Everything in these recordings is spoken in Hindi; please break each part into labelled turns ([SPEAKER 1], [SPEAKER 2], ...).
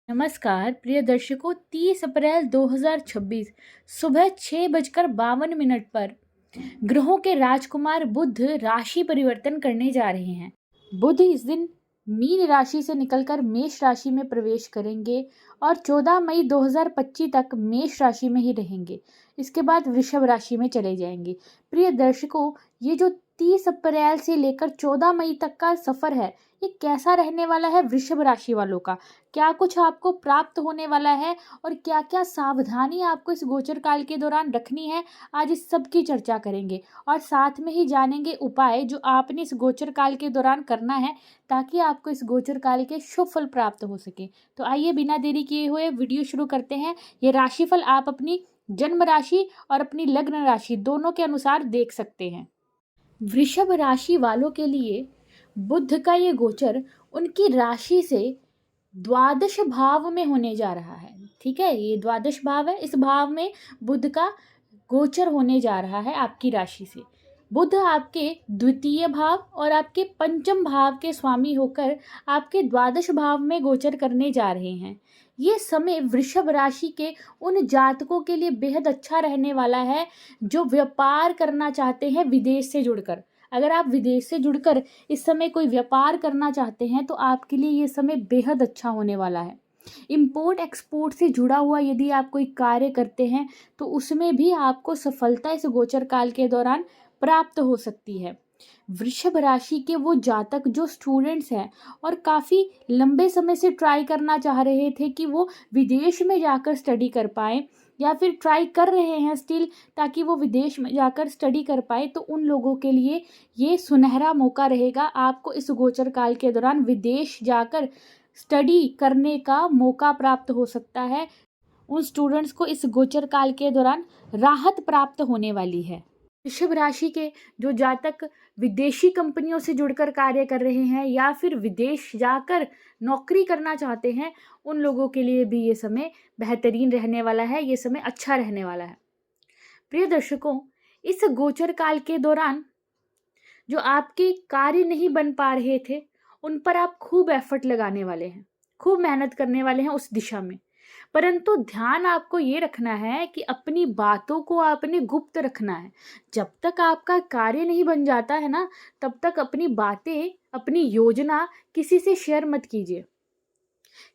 [SPEAKER 1] नमस्कार प्रिय दर्शकों, 30 अप्रैल 2026 सुबह 6:52 पर ग्रहों के राजकुमार बुध राशि परिवर्तन करने जा रहे हैं। बुध इस दिन मीन राशि से निकलकर मेष राशि में प्रवेश करेंगे और 14 मई 2025 तक मेष राशि में ही रहेंगे। इसके बाद वृषभ राशि में चले जाएंगे। प्रिय दर्शकों, ये जो 30 अप्रैल से लेकर 14 मई तक का सफर है, ये कैसा रहने वाला है वृषभ राशि वालों का? क्या कुछ आपको प्राप्त होने वाला है और क्या क्या सावधानी आपको इस गोचर काल के दौरान रखनी है, आज इस सब की चर्चा करेंगे। और साथ में ही जानेंगे उपाय जो आपने इस गोचर काल के दौरान करना है ताकि आपको इस गोचर काल के शुभ फल प्राप्त हो सके। तो आइए बिना देरी किए हुए वीडियो शुरू करते हैं। ये राशिफल आप अपनी जन्म राशि और अपनी लग्न राशि दोनों के अनुसार देख सकते हैं। वृषभ राशि वालों के लिए बुध का ये गोचर उनकी राशि से द्वादश भाव में होने जा रहा है। ठीक है, ये द्वादश भाव है, इस भाव में बुध का गोचर होने जा रहा है आपकी राशि से। बुध आपके द्वितीय भाव और आपके पंचम भाव के स्वामी होकर आपके द्वादश भाव में गोचर करने जा रहे हैं। ये समय वृषभ राशि के उन जातकों के लिए बेहद अच्छा रहने वाला है जो व्यापार करना चाहते हैं विदेश से जुड़कर। अगर आप विदेश से जुड़कर इस समय कोई व्यापार करना चाहते हैं तो आपके लिए ये समय बेहद अच्छा होने वाला है। इंपोर्ट एक्सपोर्ट से जुड़ा हुआ यदि आप कोई कार्य करते हैं तो उसमें भी आपको सफलता इस गोचर काल के दौरान प्राप्त हो सकती है। वृषभ राशि के वो जातक जो स्टूडेंट्स हैं और काफ़ी लंबे समय से ट्राई करना चाह रहे थे कि वो विदेश में जाकर स्टडी कर पाएँ या फिर ट्राई कर रहे हैं स्टिल ताकि वो विदेश में जाकर स्टडी कर पाए, तो उन लोगों के लिए ये सुनहरा मौका रहेगा। आपको इस गोचर काल के दौरान विदेश जाकर स्टडी करने का मौका प्राप्त हो सकता है। उन स्टूडेंट्स को इस गोचर काल के दौरान राहत प्राप्त होने वाली है। वृषभ राशि के जो जातक विदेशी कंपनियों से जुड़कर कार्य कर रहे हैं या फिर विदेश जाकर नौकरी करना चाहते हैं, उन लोगों के लिए भी ये समय बेहतरीन रहने वाला है, ये समय अच्छा रहने वाला है। प्रिय दर्शकों, इस गोचर काल के दौरान जो आपके कार्य नहीं बन पा रहे थे उन पर आप खूब एफर्ट लगाने वाले हैं, खूब मेहनत करने वाले हैं उस दिशा में। परंतु ध्यान आपको ये रखना है कि अपनी बातों को आपने गुप्त रखना है। जब तक आपका कार्य नहीं बन जाता है ना, तब तक अपनी बातें, अपनी योजना किसी से शेयर मत कीजिए।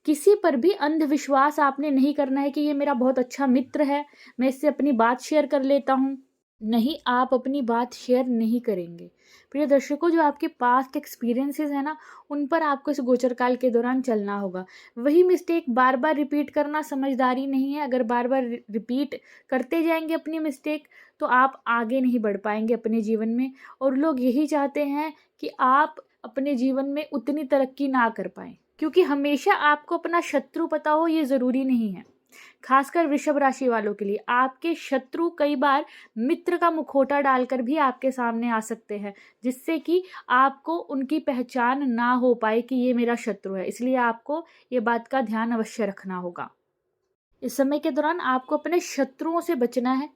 [SPEAKER 1] किसी पर भी अंधविश्वास आपने नहीं करना है कि ये मेरा बहुत अच्छा मित्र है, मैं इससे अपनी बात शेयर कर लेता हूँ। नहीं, आप अपनी बात शेयर नहीं करेंगे। प्रिय दर्शकों, जो आपके पास्ट एक्सपीरियंसेस है ना, उन पर आपको इस गोचर काल के दौरान चलना होगा। वही मिस्टेक बार बार रिपीट करना समझदारी नहीं है। अगर बार बार रिपीट करते जाएंगे अपनी मिस्टेक तो आप आगे नहीं बढ़ पाएंगे अपने जीवन में। और लोग यही चाहते हैं कि आप अपने जीवन में उतनी तरक्की ना कर पाएं, क्योंकि हमेशा आपको अपना शत्रु पता हो ये ज़रूरी नहीं है। खासकर वृषभ राशि वालों के लिए आपके शत्रु कई बार मित्र का मुखौटा डालकर भी आपके सामने आ सकते हैं, जिससे कि आपको उनकी पहचान ना हो पाए कि ये मेरा शत्रु है। इसलिए आपको ये बात का ध्यान अवश्य रखना होगा। इस समय के दौरान आपको अपने शत्रुओं से बचना है,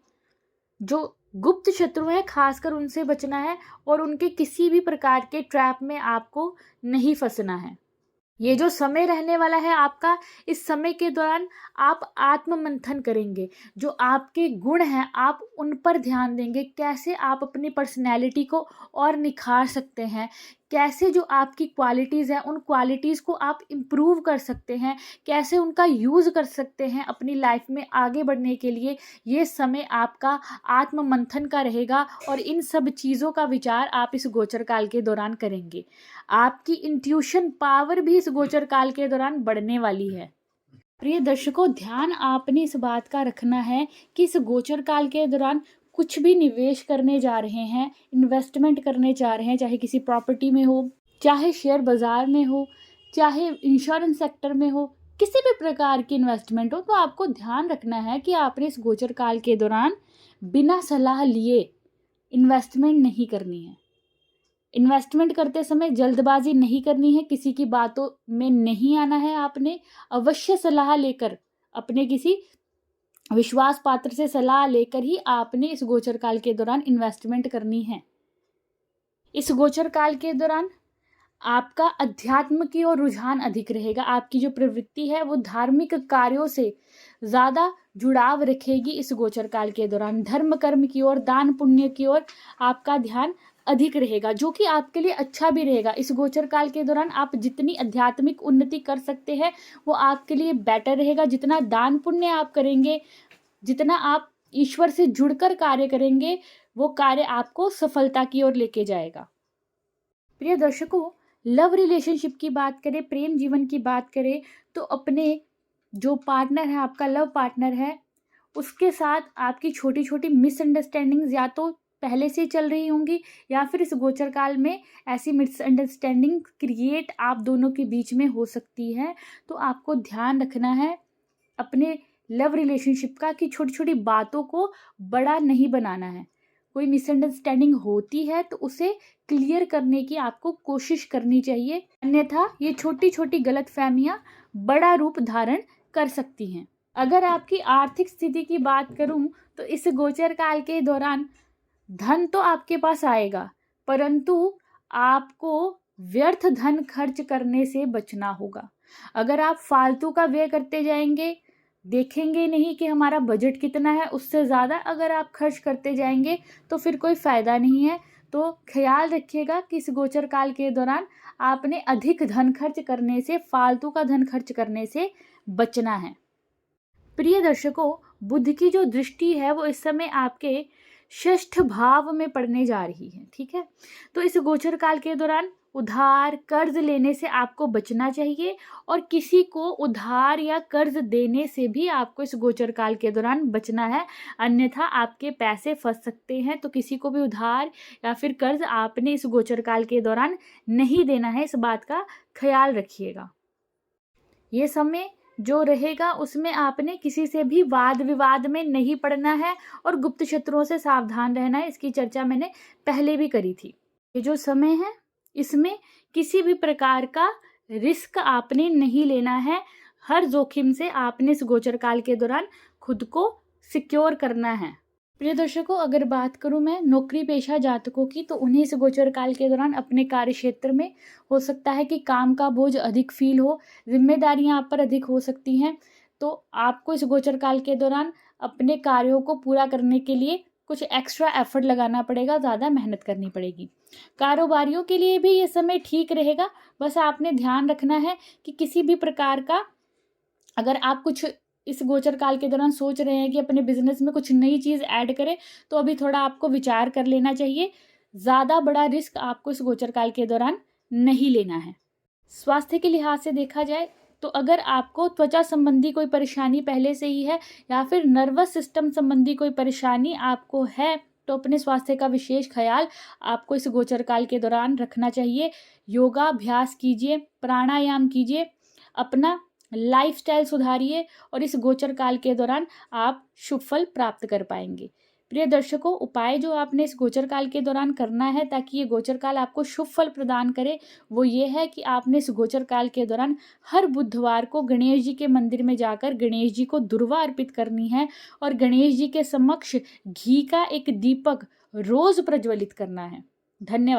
[SPEAKER 1] जो गुप्त शत्रु हैं खासकर उनसे बचना है और उनके किसी भी प्रकार के ट्रैप में आपको नहीं फंसना है। ये जो समय रहने वाला है आपका, इस समय के दौरान आप आत्म मंथन करेंगे। जो आपके गुण हैं आप उन पर ध्यान देंगे, कैसे आप अपनी पर्सनैलिटी को और निखार सकते हैं, कैसे जो आपकी क्वालिटीज़ हैं उन क्वालिटीज़ को आप इम्प्रूव कर सकते हैं, कैसे उनका यूज़ कर सकते हैं अपनी लाइफ में आगे बढ़ने के लिए। ये समय आपका आत्म मंथन का रहेगा और इन सब चीज़ों का विचार आप इस गोचर काल के दौरान करेंगे। आपकी इंट्यूशन पावर भी इस गोचर काल के दौरान बढ़ने वाली है। प्रिय दर्शकों, ध्यान आपने इस बात का रखना है कि इस गोचर काल के दौरान कुछ भी निवेश करने जा रहे हैं, इन्वेस्टमेंट करने जा रहे हैं, चाहे किसी प्रॉपर्टी में हो, चाहे शेयर बाजार में हो, चाहे इंश्योरेंस सेक्टर में हो, किसी भी प्रकार की इन्वेस्टमेंट हो, तो आपको ध्यान रखना है कि आपने इस गोचर काल के दौरान बिना सलाह लिए इन्वेस्टमेंट नहीं करनी है। इन्वेस्टमेंट करते समय जल्दबाजी नहीं करनी है, किसी की बातों में नहीं आना है। आपने अवश्य सलाह लेकर, अपने किसी विश्वास पात्र से सलाह लेकर ही आपने इस गोचर काल के दौरान इन्वेस्टमेंट करनी है। इस गोचर काल के दौरान आपका अध्यात्म की ओर रुझान अधिक रहेगा। आपकी जो प्रवृत्ति है वो धार्मिक कार्यों से ज़्यादा जुड़ाव रखेगी इस गोचर काल के दौरान। धर्म कर्म की ओर, दान पुण्य की ओर आपका ध्यान अधिक रहेगा, जो कि आपके लिए अच्छा भी रहेगा। इस गोचर काल के दौरान आप जितनी आध्यात्मिक उन्नति कर सकते हैं वो आपके लिए बेटर रहेगा। जितना दान पुण्य आप करेंगे, जितना आप ईश्वर से जुड़कर कार्य करेंगे, वो कार्य आपको सफलता की ओर लेके जाएगा। प्रिय दर्शकों, लव रिलेशनशिप की बात करें, प्रेम जीवन की बात करें, तो अपने जो पार्टनर है, आपका लव पार्टनर है, उसके साथ आपकी छोटी छोटी मिसअंडरस्टैंडिंग्स या तो पहले से चल रही होंगी या फिर इस गोचर काल में ऐसी मिसअंडरस्टैंडिंग क्रिएट आप दोनों के बीच में हो सकती है। तो आपको ध्यान रखना है अपने लव रिलेशनशिप का कि छोटी छोटी बातों को बड़ा नहीं बनाना है। कोई मिसअंडरस्टैंडिंग होती है तो उसे क्लियर करने की आपको कोशिश करनी चाहिए, अन्यथा ये छोटी छोटी गलतफहमियां बड़ा रूप धारण कर सकती हैं। अगर आपकी आर्थिक स्थिति की बात करूं तो इस गोचर काल के दौरान धन तो आपके पास आएगा, परंतु आपको व्यर्थ धन खर्च करने से बचना होगा। अगर आप फालतू का व्यय करते जाएंगे, देखेंगे नहीं कि हमारा बजट कितना है, उससे ज़्यादा अगर आप खर्च करते जाएंगे तो फिर कोई फ़ायदा नहीं है। तो ख्याल रखिएगा कि इस गोचर काल के दौरान आपने अधिक धन खर्च करने से, फालतू का धन खर्च करने से बचना है। प्रिय दर्शकों, बुध की जो दृष्टि है वो इस समय आपके षष्ठ भाव में पड़ने जा रही है, ठीक है। तो इस गोचर काल के दौरान उधार कर्ज लेने से आपको बचना चाहिए, और किसी को उधार या कर्ज देने से भी आपको इस गोचर काल के दौरान बचना है, अन्यथा आपके पैसे फंस सकते हैं। तो किसी को भी उधार या फिर कर्ज आपने इस गोचर काल के दौरान नहीं देना है, इस बात का ख्याल रखिएगा। ये समय जो रहेगा उसमें आपने किसी से भी वाद विवाद में नहीं पड़ना है और गुप्त शत्रुओं से सावधान रहना है। इसकी चर्चा मैंने पहले भी करी थी। ये जो समय है इसमें किसी भी प्रकार का रिस्क आपने नहीं लेना है। हर जोखिम से आपने इस गोचर काल के दौरान खुद को सिक्योर करना है। प्रिय दर्शकों, अगर बात करूं मैं नौकरी पेशा जातकों की, तो उन्हें इस गोचर काल के दौरान अपने कार्य क्षेत्र में हो सकता है कि काम का बोझ अधिक फील हो, जिम्मेदारियां आप पर अधिक हो सकती हैं। तो आपको इस गोचर काल के दौरान अपने कार्यों को पूरा करने के लिए कुछ एक्स्ट्रा एफर्ट लगाना पड़ेगा, ज़्यादा मेहनत करनी पड़ेगी। कारोबारियों के लिए भी ये समय ठीक रहेगा, बस आपने ध्यान रखना है कि किसी भी प्रकार का, अगर आप कुछ इस गोचर काल के दौरान सोच रहे हैं कि अपने बिजनेस में कुछ नई चीज़ ऐड करें, तो अभी थोड़ा आपको विचार कर लेना चाहिए। ज़्यादा बड़ा रिस्क आपको इस गोचर काल के दौरान नहीं लेना है। स्वास्थ्य के लिहाज से देखा जाए तो अगर आपको त्वचा संबंधी कोई परेशानी पहले से ही है या फिर नर्वस सिस्टम संबंधी कोई परेशानी आपको है, तो अपने स्वास्थ्य का विशेष ख्याल आपको इस गोचर काल के दौरान रखना चाहिए। योगाभ्यास कीजिए, प्राणायाम कीजिए, अपना लाइफस्टाइल सुधारिए और इस गोचर काल के दौरान आप शुभ फल प्राप्त कर पाएंगे। प्रिय दर्शकों, उपाय जो आपने इस गोचर काल के दौरान करना है ताकि ये गोचर काल आपको शुभ फल प्रदान करे, वो ये है कि आपने इस गोचर काल के दौरान हर बुधवार को गणेश जी के मंदिर में जाकर गणेश जी को दुर्वा अर्पित करनी है और गणेश जी के समक्ष घी का एक दीपक रोज प्रज्वलित करना है। धन्यवाद।